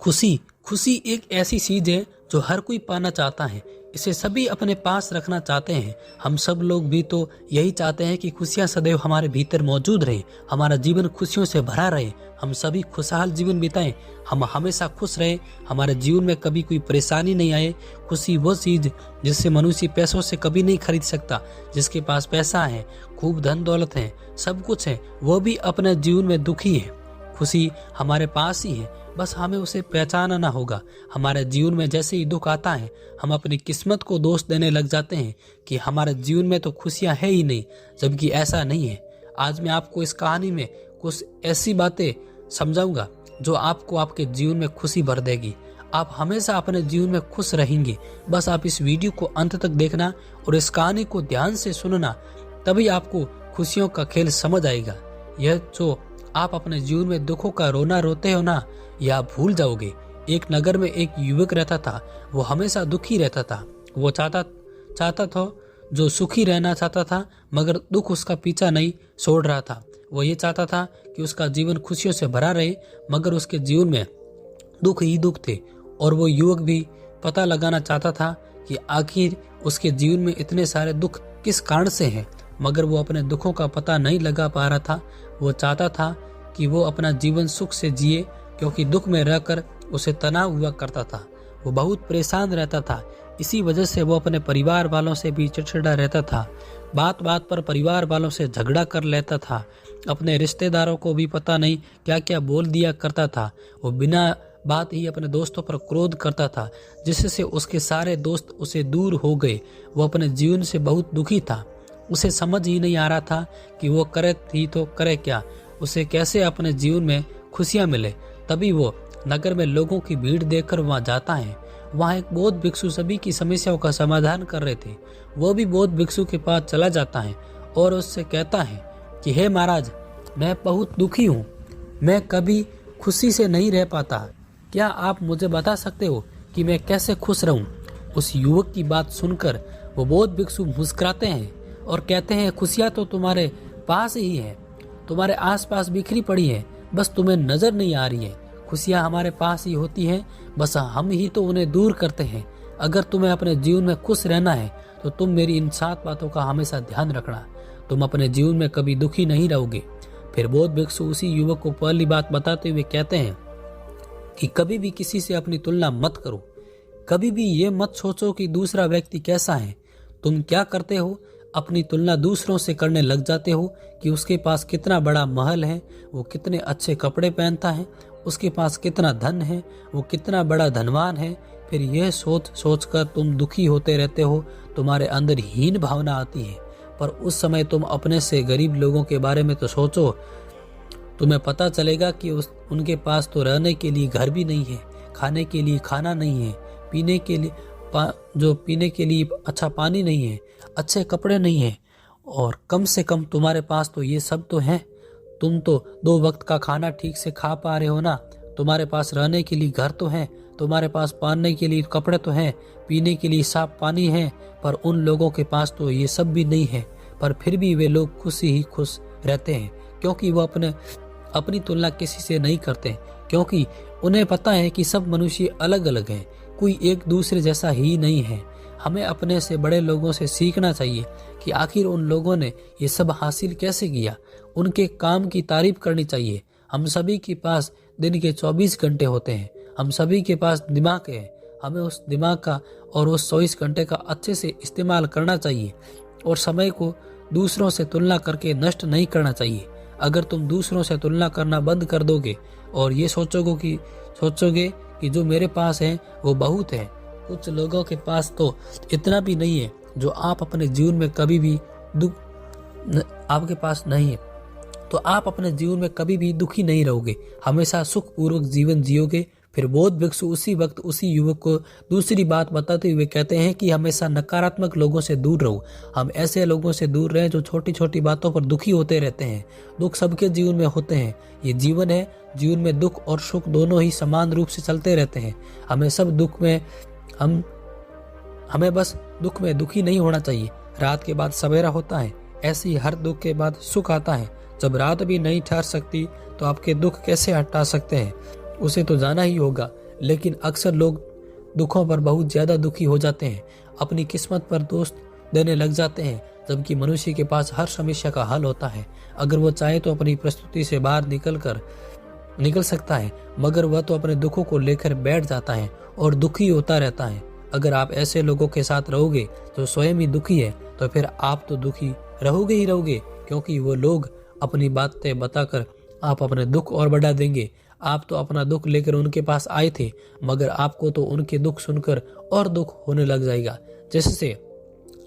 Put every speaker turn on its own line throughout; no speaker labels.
खुशी खुशी एक ऐसी चीज है जो हर कोई पाना चाहता है। इसे सभी अपने पास रखना चाहते हैं। हम सब लोग भी तो यही चाहते हैं कि खुशियां सदैव हमारे भीतर मौजूद रहे, हमारा जीवन खुशियों से भरा रहे, हम सभी खुशहाल जीवन बिताएं, हम हमेशा खुश रहें, हमारे जीवन में कभी कोई परेशानी नहीं आए। खुशी वो चीज जिससे मनुष्य पैसों से कभी नहीं खरीद सकता। जिसके पास पैसा है, खूब धन दौलत है, सब कुछ है, वो भी अपने जीवन में दुखी है। खुशी हमारे पास ही है, बस हमें उसे पहचानना होगा। हमारे जीवन में जैसे ही दुख आता है, हम अपनी किस्मत को दोष देने लग जाते हैं कि हमारे जीवन में तो खुशियां है ही नहीं, जबकि ऐसा नहीं है। आज मैं आपको इस कहानी में कुछ ऐसी बातें समझाऊंगा जो आपको आपके जीवन में खुशी भर देगी। आप हमेशा अपने जीवन में खुश रहेंगे। बस आप इस वीडियो को अंत तक देखना और इस कहानी को ध्यान से सुनना, तभी आपको खुशियों का खेल समझ आएगा। यह जो आप अपने जीवन में दुखों का रोना रोते हो ना, यह आप भूल जाओगे। एक नगर में एक युवक रहता था। वो हमेशा दुखी रहता था। वो चाहता था जो सुखी रहना चाहता था, मगर दुख उसका पीछा नहीं छोड़ रहा था। वो ये चाहता था कि उसका जीवन खुशियों से भरा रहे, मगर उसके जीवन में दुख ही दुख थे। और वो युवक भी पता लगाना चाहता था कि आखिर उसके जीवन में इतने सारे दुख किस कारण से हैं, मगर वो अपने दुखों का पता नहीं लगा पा रहा था। वो चाहता था कि वो अपना जीवन सुख से जिए, क्योंकि दुख में रहकर उसे तनाव हुआ करता था। वो बहुत परेशान रहता था। इसी वजह से वो अपने परिवार वालों से भी चिड़चिड़ा रहता था। बात बात पर परिवार वालों से झगड़ा कर लेता था। अपने रिश्तेदारों को भी पता नहीं क्या क्या बोल दिया करता था। वो बिना बात ही अपने दोस्तों पर क्रोध करता था, जिससे उसके सारे दोस्त उसे दूर हो गए। वो अपने जीवन से बहुत दुखी था। उसे समझ ही नहीं आ रहा था कि वो करे ही तो करे क्या, उसे कैसे अपने जीवन में खुशियां मिले। तभी वो नगर में लोगों की भीड़ देखकर वहां जाता है। वहां एक बौद्ध भिक्षु सभी की समस्याओं का समाधान कर रहे थे। वो भी बौद्ध भिक्षु के पास चला जाता है और उससे कहता है कि हे महाराज, मैं बहुत दुखी हूँ, मैं कभी खुशी से नहीं रह पाता। क्या आप मुझे बता सकते हो कि मैं कैसे खुश रहूं? उस युवक की बात सुनकर वो बौद्ध भिक्षु मुस्कुराते हैं और कहते हैं, खुशियां तो तुम्हारे पास ही है, तुम्हारे आसपास बिखरी पड़ी है, बस तुम्हें नजर नहीं आ रही है। खुशियां हमारे पास ही होती हैं, बस हम ही तो उन्हें दूर करते हैं। अगर तुम्हें अपने जीवन में खुश रहना है तो तुम मेरी इन 7 बातों का हमेशा ध्यान रखना। तुम अपने जीवन में कभी दुखी नहीं रहोगे। फिर बौद्ध भिक्षु उसी युवक को पहली बात बताते हुए कहते हैं कि कभी भी किसी से अपनी तुलना मत करो। कभी भी ये मत सोचो कि दूसरा व्यक्ति कैसा है। तुम क्या करते हो, अपनी तुलना दूसरों से करने लग जाते हो कि उसके पास कितना बड़ा महल है, वो कितने अच्छे कपड़े पहनता है, उसके पास कितना धन है, वो कितना बड़ा धनवान है। फिर यह सोच सोच कर तुम दुखी होते रहते हो। तुम्हारे अंदर हीन भावना आती है। पर उस समय तुम अपने से गरीब लोगों के बारे में तो सोचो। तुम्हें पता चलेगा कि उनके पास तो रहने के लिए घर भी नहीं है, खाने के लिए खाना नहीं है, पीने के लिए अच्छा पानी नहीं है, अच्छे कपड़े नहीं है, और कम से कम तुम्हारे पास तो ये सब तो है। तुम तो 2 वक्त का खाना ठीक से खा पा रहे हो ना। तुम्हारे पास रहने के लिए घर तो है, तुम्हारे पास पहनने के लिए कपड़े तो हैं, पीने के लिए साफ पानी है। पर उन लोगों के पास तो ये सब भी नहीं है, पर फिर भी वे लोग खुश ही खुश रहते हैं, क्योंकि वो अपनी तुलना किसी से नहीं करते, क्योंकि उन्हें पता है कि सब मनुष्य अलग अलग हैं, कोई एक दूसरे जैसा ही नहीं है। हमें अपने से बड़े लोगों से सीखना चाहिए कि आखिर उन लोगों ने ये सब हासिल कैसे किया। उनके काम की तारीफ करनी चाहिए। हम सभी के पास दिन के 24 घंटे होते हैं, हम सभी के पास दिमाग है। हमें उस दिमाग का और उस 24 घंटे का अच्छे से इस्तेमाल करना चाहिए और समय को दूसरों से तुलना करके नष्ट नहीं करना चाहिए। अगर तुम दूसरों से तुलना करना बंद कर दोगे और ये सोचोगे कि जो मेरे पास है वो बहुत है, कुछ लोगों के पास तो इतना भी नहीं है जो आप अपने जीवन में कभी भी आपके पास नहीं है, तो आप अपने जीवन में कभी भी दुखी नहीं रहोगे, हमेशा सुखपूर्वक जीवन जियोगे। फिर बौद्ध भिक्षु उसी वक्त उसी युवक को दूसरी बात बताते हुए कहते हैं कि हमेशा नकारात्मक लोगों से दूर रहो। हम ऐसे लोगों से दूर रहें जो छोटी छोटी बातों पर दुखी होते रहते हैं। दुख सबके जीवन में होते हैं, ये जीवन है। जीवन में दुख और सुख दोनों ही समान रूप से चलते रहते हैं। हमें बस दुख में दुखी नहीं होना चाहिए। रात के बाद सवेरा होता है, ऐसे ही हर दुख के बाद सुख आता है। जब रात भी नहीं ठहर सकती तो आपके दुख कैसे हटा सकते हैं, उसे तो जाना ही होगा। लेकिन अक्सर लोग दुखों पर बहुत ज्यादा दुखी हो जाते हैं, अपनी किस्मत पर दोष देने लग जाते हैं, जबकि मनुष्य के पास हर समस्या का हल होता है। अगर वो चाहे तो अपनी परिस्थिति से बाहर निकल सकता है, मगर वह तो अपने दुखों को लेकर बैठ जाता है और दुखी होता रहता है। अगर आप ऐसे लोगों के साथ रहोगे जो स्वयं ही दुखी है, तो फिर आप तो दुखी रहोगे ही रहोगे, क्योंकि वो लोग अपनी बातें बताकर आप अपने दुख और बढ़ा देंगे। आप तो अपना दुख लेकर उनके पास आए थे, मगर आपको तो उनके दुख सुनकर और दुख होने लग जाएगा, जिससे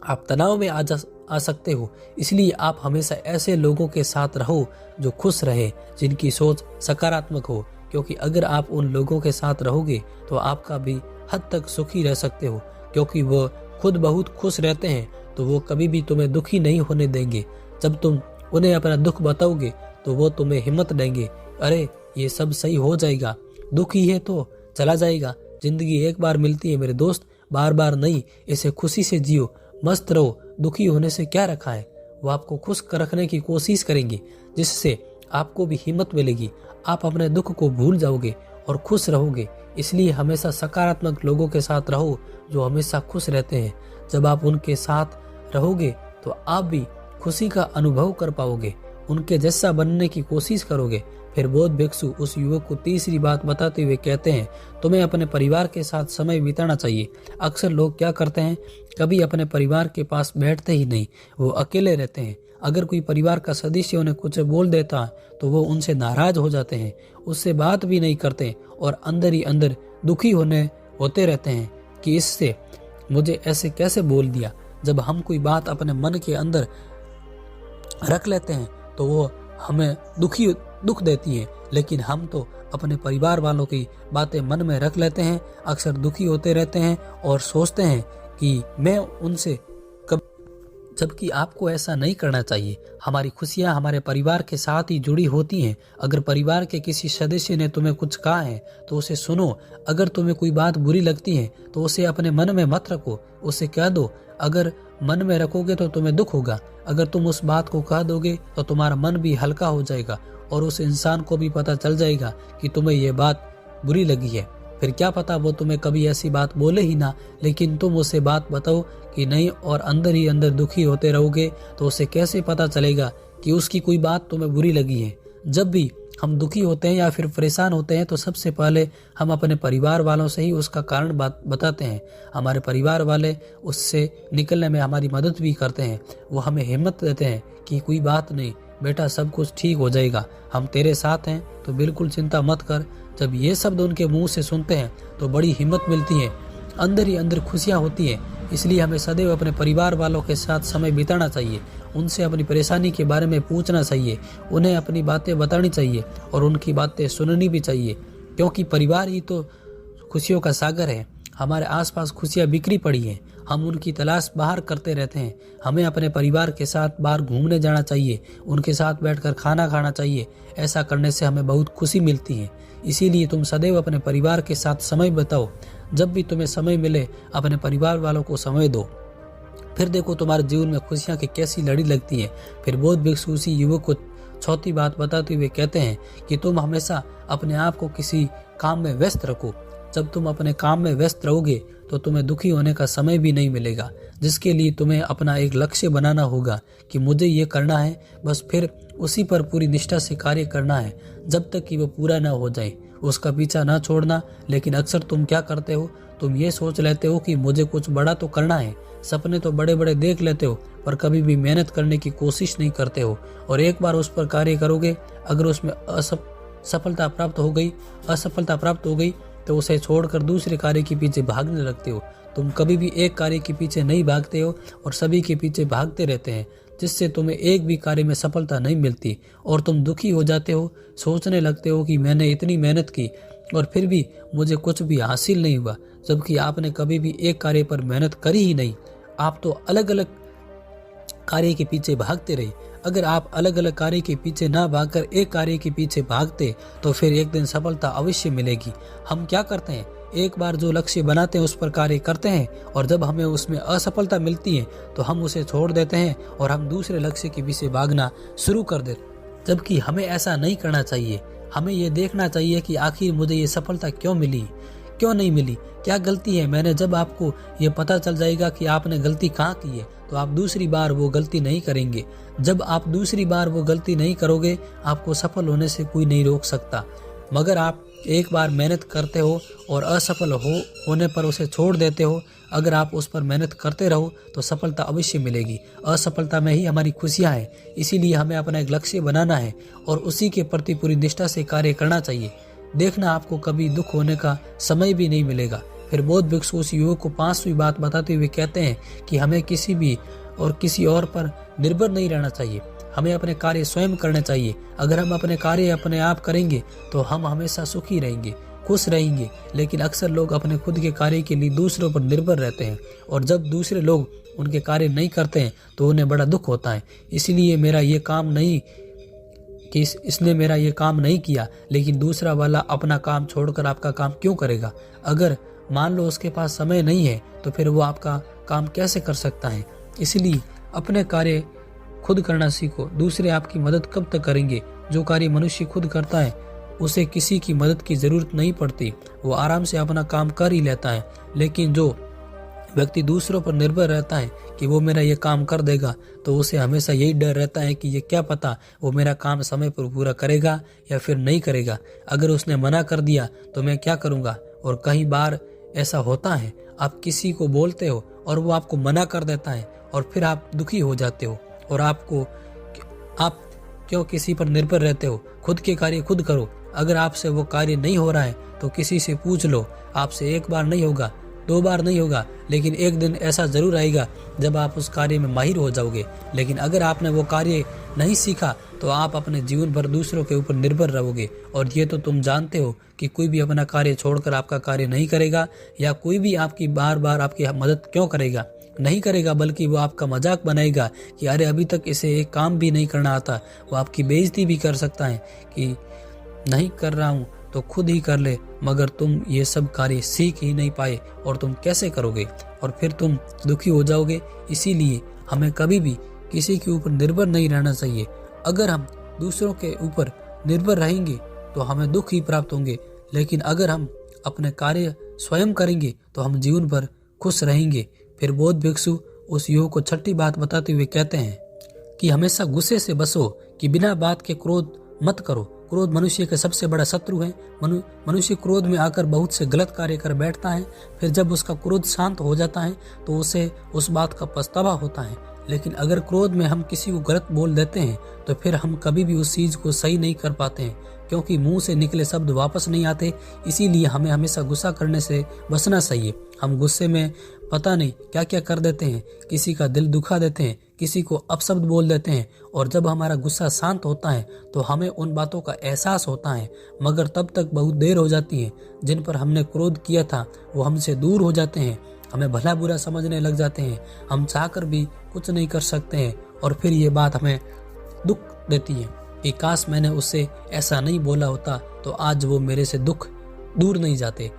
आप तनाव में आ सकते हो। इसलिए आप हमेशा ऐसे लोगों के साथ रहो जो खुश रहे, जिनकी सोच सकारात्मक हो, क्योंकि अगर आप उन लोगों के साथ रहोगे तो आपका भी हद तक सुखी रह सकते हो, क्योंकि वो खुद बहुत खुश रहते हैं, तो वो कभी भी तुम्हें दुखी नहीं होने देंगे। जब तुम उन्हें अपना दुख बताओगे तो वो तुम्हें हिम्मत देंगे, अरे ये सब सही हो जाएगा, दुख ही है तो चला जाएगा, जिंदगी एक बार मिलती है मेरे दोस्त, बार बार नहीं, इसे खुशी से जियो, मस्त रहो, दुखी होने से क्या रखा है। वो आपको खुश रखने की कोशिश करेंगे, जिससे आपको भी हिम्मत मिलेगी, आप अपने दुख को भूल जाओगे और खुश रहोगे। इसलिए हमेशा सकारात्मक लोगों के साथ रहो जो हमेशा खुश रहते हैं। जब आप उनके साथ रहोगे तो आप भी खुशी का अनुभव कर पाओगे, उनके जैसा बनने की कोशिश करोगे। फिर बौद्ध भिक्षु उस युवक को तीसरी बात बताते हुए कहते हैं, तुम्हें अपने परिवार के साथ समय बिताना चाहिए। अक्सर लोग क्या करते हैं, कभी अपने परिवार के पास बैठते ही नहीं, वो अकेले रहते हैं। अगर कोई परिवार का सदस्य उन्हें कुछ बोल देता है तो वो उनसे नाराज हो जाते हैं, उससे बात भी नहीं करते और अंदर ही अंदर दुखी होते रहते हैं कि इससे मुझे ऐसे कैसे बोल दिया। जब हम कोई बात अपने मन के अंदर रख लेते हैं तो वो हमें दुख देती है, लेकिन हम तो अपने परिवार वालों की बातें मन में रख लेते हैं, अक्सर दुखी होते रहते हैं और सोचते हैं कि मैं उनसे जबकि आपको ऐसा नहीं करना चाहिए। हमारी खुशियां हमारे परिवार के साथ ही जुड़ी होती हैं। अगर परिवार के किसी सदस्य ने तुम्हें कुछ कहा है तो उसे सुनो। अगर तुम्हें कोई बात बुरी लगती है तो उसे अपने मन में मत रखो, उसे कह दो। अगर मन में रखोगे तो तुम्हें दुख होगा, अगर तुम उस बात को कह दोगे तो तुम्हारा मन भी हल्का हो जाएगा और उस इंसान को भी पता चल जाएगा कि तुम्हें ये बात बुरी लगी है। फिर क्या पता वो तुम्हें कभी ऐसी बात बोले ही ना, लेकिन तुम उसे बात बताओ कि नहीं और अंदर ही अंदर दुखी होते रहोगे तो उसे कैसे पता चलेगा कि उसकी कोई बात तुम्हें बुरी लगी है। जब भी हम दुखी होते हैं या फिर परेशान होते हैं तो सबसे पहले हम अपने परिवार वालों से ही उसका कारण बताते हैं। हमारे परिवार वाले उससे निकलने में हमारी मदद भी करते हैं, वो हमें हिम्मत देते हैं कि कोई बात नहीं बेटा, सब कुछ ठीक हो जाएगा, हम तेरे साथ हैं, तो बिल्कुल चिंता मत कर। जब ये शब्द उनके मुंह से सुनते हैं तो बड़ी हिम्मत मिलती है, अंदर ही अंदर खुशियाँ होती हैं। इसलिए हमें सदैव अपने परिवार वालों के साथ समय बिताना चाहिए, उनसे अपनी परेशानी के बारे में पूछना चाहिए, उन्हें अपनी बातें बतानी चाहिए और उनकी बातें सुननी भी चाहिए, क्योंकि परिवार ही तो खुशियों का सागर है। हमारे आसपास खुशियाँ बिखरी पड़ी हैं, हम उनकी तलाश बाहर करते रहते हैं। हमें अपने परिवार के साथ बाहर घूमने जाना चाहिए, उनके साथ बैठकर खाना खाना चाहिए। ऐसा करने से हमें बहुत खुशी मिलती है। इसीलिए तुम सदैव अपने परिवार के साथ समय बिताओ। जब भी तुम्हें समय मिले अपने परिवार वालों को समय दो, फिर देखो तुम्हारे जीवन में खुशियाँ की कैसी लड़ी लगती है। फिर बौद्ध भिक्षु उसी युवक को चौथी बात बताते हुए कहते हैं कि तुम हमेशा अपने आप को किसी काम में व्यस्त रखो। जब तुम अपने काम में व्यस्त रहोगे तो तुम्हें दुखी होने का समय भी नहीं मिलेगा, जिसके लिए तुम्हें अपना एक लक्ष्य बनाना होगा कि मुझे ये करना है, बस फिर उसी पर पूरी निष्ठा से कार्य करना है जब तक कि वो पूरा ना हो जाए, उसका पीछा ना छोड़ना। लेकिन अक्सर तुम क्या करते हो, तुम ये सोच लेते हो कि मुझे कुछ बड़ा तो करना है, सपने तो बड़े बड़े देख लेते हो, पर कभी भी मेहनत करने की कोशिश नहीं करते हो। और एक बार उस पर कार्य करोगे, अगर उसमें असफलता प्राप्त हो गई तो उसे छोड़कर दूसरे कार्य के पीछे भागने लगते हो। तुम कभी भी एक कार्य के पीछे नहीं भागते हो और सभी के पीछे भागते रहते हैं, जिससे तुम्हें एक भी कार्य में सफलता नहीं मिलती और तुम दुखी हो जाते हो। सोचने लगते हो कि मैंने इतनी मेहनत की और फिर भी मुझे कुछ भी हासिल नहीं हुआ, जबकि आपने कभी भी एक कार्य पर मेहनत करी ही नहीं। आप तो अलग अलग कार्य के पीछे भागते रहे। अगर आप अलग अलग कार्य के पीछे ना भागकर एक कार्य के पीछे भागते तो फिर एक दिन सफलता अवश्य मिलेगी। हम क्या करते हैं, एक बार जो लक्ष्य बनाते हैं उस पर कार्य करते हैं और जब हमें उसमें असफलता मिलती है तो हम उसे छोड़ देते हैं और हम दूसरे लक्ष्य के पीछे भागना शुरू कर देते, जबकि हमें ऐसा नहीं करना चाहिए। हमें ये देखना चाहिए कि आखिर मुझे ये सफलता क्यों मिली, क्यों नहीं मिली, क्या गलती है मैंने। जब आपको ये पता चल जाएगा कि आपने गलती कहाँ की है तो आप दूसरी बार वो गलती नहीं करेंगे। जब आप दूसरी बार वो गलती नहीं करोगे, आपको सफल होने से कोई नहीं रोक सकता। मगर आप एक बार मेहनत करते हो और असफल होने पर उसे छोड़ देते हो। अगर आप उस पर मेहनत करते रहो तो सफलता अवश्य मिलेगी। असफलता में ही हमारी खुशियाँ हैं। इसीलिए हमें अपना एक लक्ष्य बनाना है और उसी के प्रति पूरी निष्ठा से कार्य करना चाहिए। देखना, आपको कभी दुख होने का समय भी नहीं मिलेगा। फिर बौद्ध भिक्षु उस युवक को 5वीं बात बताते हुए कहते हैं कि हमें किसी भी और किसी और पर निर्भर नहीं रहना चाहिए। हमें अपने कार्य स्वयं करने चाहिए। अगर हम अपने कार्य अपने आप करेंगे तो हम हमेशा सुखी रहेंगे, खुश रहेंगे। लेकिन अक्सर लोग अपने खुद के कार्य के लिए दूसरों पर निर्भर रहते हैं और जब दूसरे लोग उनके कार्य नहीं करते हैं तो उन्हें बड़ा दुख होता है। इसलिए मेरा ये काम नहीं कि इसने मेरा ये काम नहीं किया, लेकिन दूसरा वाला अपना काम छोड़कर आपका काम क्यों करेगा। अगर मान लो उसके पास समय नहीं है तो फिर वो आपका काम कैसे कर सकता है। इसलिए अपने कार्य खुद करना सीखो। दूसरे आपकी मदद कब तक करेंगे। जो कार्य मनुष्य खुद करता है उसे किसी की मदद की जरूरत नहीं पड़ती, वो आराम से अपना काम कर ही लेता है। लेकिन जो व्यक्ति दूसरों पर निर्भर रहता है कि वो मेरा ये काम कर देगा, तो उसे हमेशा यही डर रहता है कि ये क्या पता वो मेरा काम समय पर पूरा करेगा या फिर नहीं करेगा। अगर उसने मना कर दिया तो मैं क्या करूँगा। और कई बार ऐसा होता है, आप किसी को बोलते हो और वो आपको मना कर देता है और फिर आप दुखी हो जाते हो और आप क्यों किसी पर निर्भर रहते हो। खुद के कार्य खुद करो। अगर आपसे वो कार्य नहीं हो रहा है तो किसी से पूछ लो। आपसे एक बार नहीं होगा, 2 बार नहीं होगा, लेकिन एक दिन ऐसा जरूर आएगा जब आप उस कार्य में माहिर हो जाओगे। लेकिन अगर आपने वो कार्य नहीं सीखा तो आप अपने जीवन भर दूसरों के ऊपर निर्भर रहोगे। और ये तो तुम जानते हो कि कोई भी अपना कार्य छोड़कर आपका कार्य नहीं करेगा, या कोई भी आपकी बार बार आपकी मदद क्यों करेगा, नहीं करेगा, बल्कि वो आपका मजाक बनाएगा कि अरे अभी तक इसे एक काम भी नहीं करना आता। वो आपकी बेइज्जती भी कर सकता है कि नहीं कर रहा हूँ तो खुद ही कर ले, मगर तुम ये सब कार्य सीख ही नहीं पाए और तुम कैसे करोगे, और फिर तुम दुखी हो जाओगे। इसीलिए हमें कभी भी किसी के ऊपर निर्भर नहीं रहना चाहिए। अगर हम दूसरों के ऊपर निर्भर रहेंगे तो हमें दुख ही प्राप्त होंगे, लेकिन अगर हम अपने कार्य स्वयं करेंगे तो हम जीवन भर खुश रहेंगे। फिर बौद्ध भिक्षु उस युवक को 6ठी बात बताते हुए कहते हैं कि हमेशा गुस्से से बसो, कि बिना बात के क्रोध मत करो। क्रोध मनुष्य का सबसे बड़ा शत्रु है। मनुष्य क्रोध में आकर बहुत से गलत कार्य कर बैठता है। फिर जब उसका क्रोध शांत हो जाता है तो उसे उस बात का पछतावा होता है। लेकिन अगर क्रोध में हम किसी को गलत बोल देते हैं तो फिर हम कभी भी उस चीज को सही नहीं कर पाते हैं, क्योंकि मुंह से निकले शब्द वापस नहीं आते। इसीलिए हमें हमेशा गुस्सा करने से बचना चाहिए। हम गुस्से में पता नहीं क्या क्या कर देते हैं, किसी का दिल दुखा देते हैं, किसी को अपशब्द बोल देते हैं। और जब हमारा गुस्सा शांत होता है तो हमें उन बातों का एहसास होता है, मगर तब तक बहुत देर हो जाती है। जिन पर हमने क्रोध किया था वो हमसे दूर हो जाते हैं, हमें भला बुरा समझने लग जाते हैं। हम चाहकर भी कुछ नहीं कर सकते हैं और फिर ये बात हमें दुख देती है कि काश मैंने उससे ऐसा नहीं बोला होता तो आज वो मेरे से दुख दूर नहीं जाते।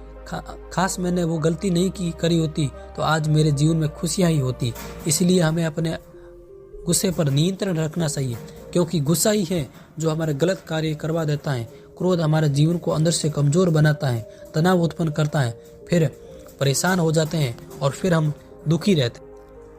खास मैंने वो गलती नहीं करी होती तो आज मेरे जीवन में खुशियाँ ही होती। इसलिए हमें अपने गुस्से पर नियंत्रण रखना चाहिए, क्योंकि गुस्सा ही है जो हमारे गलत कार्य करवा देता है। क्रोध हमारे जीवन को अंदर से कमजोर बनाता है, तनाव उत्पन्न करता है, फिर परेशान हो जाते हैं और फिर हम दुखी रहते हैं।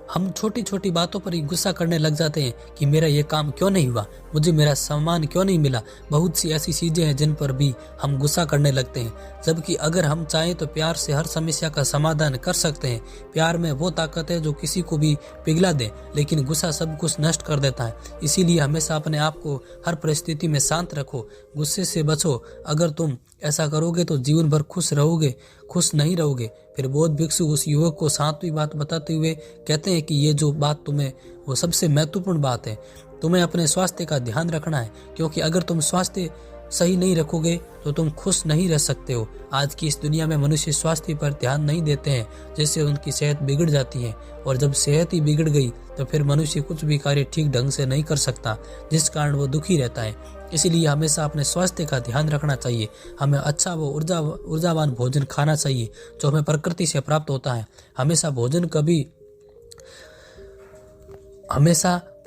हम छोटी छोटी बातों पर ही गुस्सा करने लग जाते हैं कि मेरा ये काम क्यों नहीं हुआ, मुझे मेरा सम्मान क्यों नहीं मिला। बहुत सी ऐसी चीजें हैं जिन पर भी हम गुस्सा करने लगते हैं, जबकि अगर हम चाहें तो प्यार से हर समस्या का समाधान कर सकते हैं। प्यार में वो ताकत है जो किसी को भी पिघला दे, लेकिन गुस्सा सब कुछ नष्ट कर देता है। इसीलिए हमेशा अपने आप को हर परिस्थिति में शांत रखो, गुस्से से बचो। अगर तुम ऐसा करोगे तो जीवन भर खुश रहोगे, खुश नहीं रहोगे। फिर बौद्ध भिक्षु उस युवक को 7वीं बात बताते हुए कहते हैं कि ये जो बात तुम्हें वो सबसे महत्वपूर्ण बात है। तुम्हें अपने स्वास्थ्य का ध्यान रखना है, क्योंकि अगर तुम स्वास्थ्य सही नहीं रखोगे तो तुम खुश नहीं रह सकते हो। आज की इस दुनिया में मनुष्य स्वास्थ्य पर ध्यान नहीं देते हैं, जिससे उनकी सेहत बिगड़ जाती है, और जब सेहत ही बिगड़ गई तो फिर मनुष्य कुछ भी कार्य ठीक ढंग से नहीं कर सकता, जिस कारण वो दुखी रहता है। इसलिए हमेशा अपने स्वास्थ्य का ध्यान रखना चाहिए। हमें अच्छा वो ऊर्जावान भोजन खाना चाहिए जो हमें प्रकृति से प्राप्त होता है। हमेशा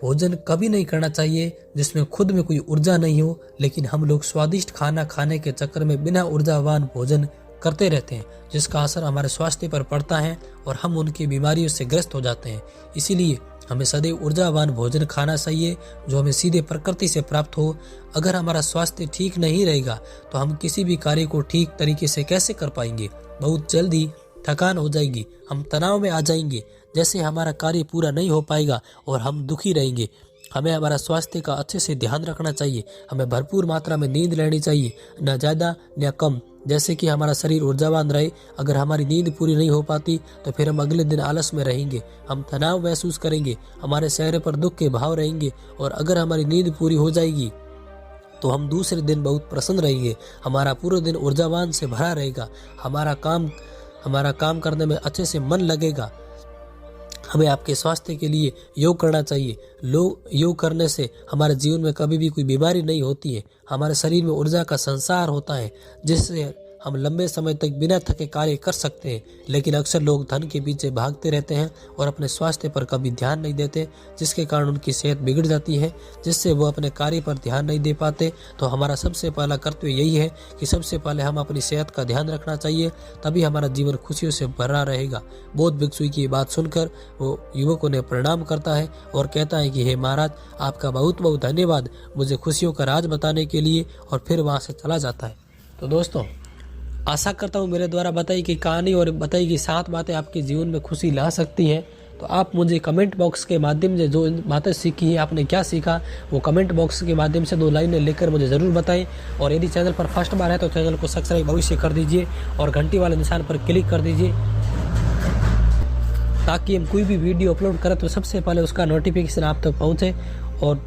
भोजन कभी नहीं करना चाहिए जिसमें खुद में कोई ऊर्जा नहीं हो, लेकिन हम लोग स्वादिष्ट खाना खाने के चक्कर में बिना ऊर्जावान भोजन करते रहते हैं, जिसका असर हमारे स्वास्थ्य पर पड़ता है और हम उनकी बीमारियों से ग्रस्त हो जाते हैं। इसीलिए हमें सदैव ऊर्जावान भोजन खाना चाहिए जो हमें सीधे प्रकृति से प्राप्त हो। अगर हमारा स्वास्थ्य ठीक नहीं रहेगा तो हम किसी भी कार्य को ठीक तरीके से कैसे कर पाएंगे। बहुत जल्दी थकान हो जाएगी, हम तनाव में आ जाएंगे, जैसे हमारा कार्य पूरा नहीं हो पाएगा और हम दुखी रहेंगे। हमें हमारा स्वास्थ्य का अच्छे से ध्यान रखना चाहिए। हमें भरपूर मात्रा में नींद लेनी चाहिए, न ज़्यादा न कम, जैसे कि हमारा शरीर ऊर्जावान रहे। अगर हमारी नींद पूरी नहीं हो पाती तो फिर हम अगले दिन आलस में रहेंगे, हम तनाव महसूस करेंगे, हमारे चेहरे पर दुख के भाव रहेंगे। और अगर हमारी नींद पूरी हो जाएगी तो हम दूसरे दिन बहुत प्रसन्न रहेंगे, हमारा पूरा दिन ऊर्जावान से भरा रहेगा, हमारा काम करने में अच्छे से मन लगेगा। हमें आपके स्वास्थ्य के लिए योग करना चाहिए। योग करने से हमारे जीवन में कभी भी कोई बीमारी नहीं होती है। हमारे शरीर में ऊर्जा का संसार होता है, जिससे हम लंबे समय तक बिना थके कार्य कर सकते हैं। लेकिन अक्सर लोग धन के पीछे भागते रहते हैं और अपने स्वास्थ्य पर कभी ध्यान नहीं देते, जिसके कारण उनकी सेहत बिगड़ जाती है, जिससे वो अपने कार्य पर ध्यान नहीं दे पाते। तो हमारा सबसे पहला कर्तव्य यही है कि सबसे पहले हम अपनी सेहत का ध्यान रखना चाहिए, तभी हमारा जीवन खुशियों से भरा रहेगा। बौद्ध भिक्षु की बात सुनकर वो युवकों ने प्रणाम करता है और कहता है कि हे महाराज, आपका बहुत बहुत धन्यवाद मुझे खुशियों का राज बताने के लिए, और फिर वहाँ से चला जाता है। तो दोस्तों, आशा करता हूँ मेरे द्वारा बताई गई कहानी और बताई गई 7 बातें आपके जीवन में खुशी ला सकती हैं। तो आप मुझे कमेंट बॉक्स के माध्यम से जो बातें सीखी है, आपने क्या सीखा, वो कमेंट बॉक्स के माध्यम से 2 लाइनें लिखकर मुझे ज़रूर बताएं। और यदि चैनल पर फर्स्ट बार है तो चैनल को सब्सक्राइब अवश्य कर दीजिए और घंटी वाले निशान पर क्लिक कर दीजिए, ताकि हम कोई भी वीडियो अपलोड करें तो सबसे पहले उसका नोटिफिकेशन आप तक पहुँचे। और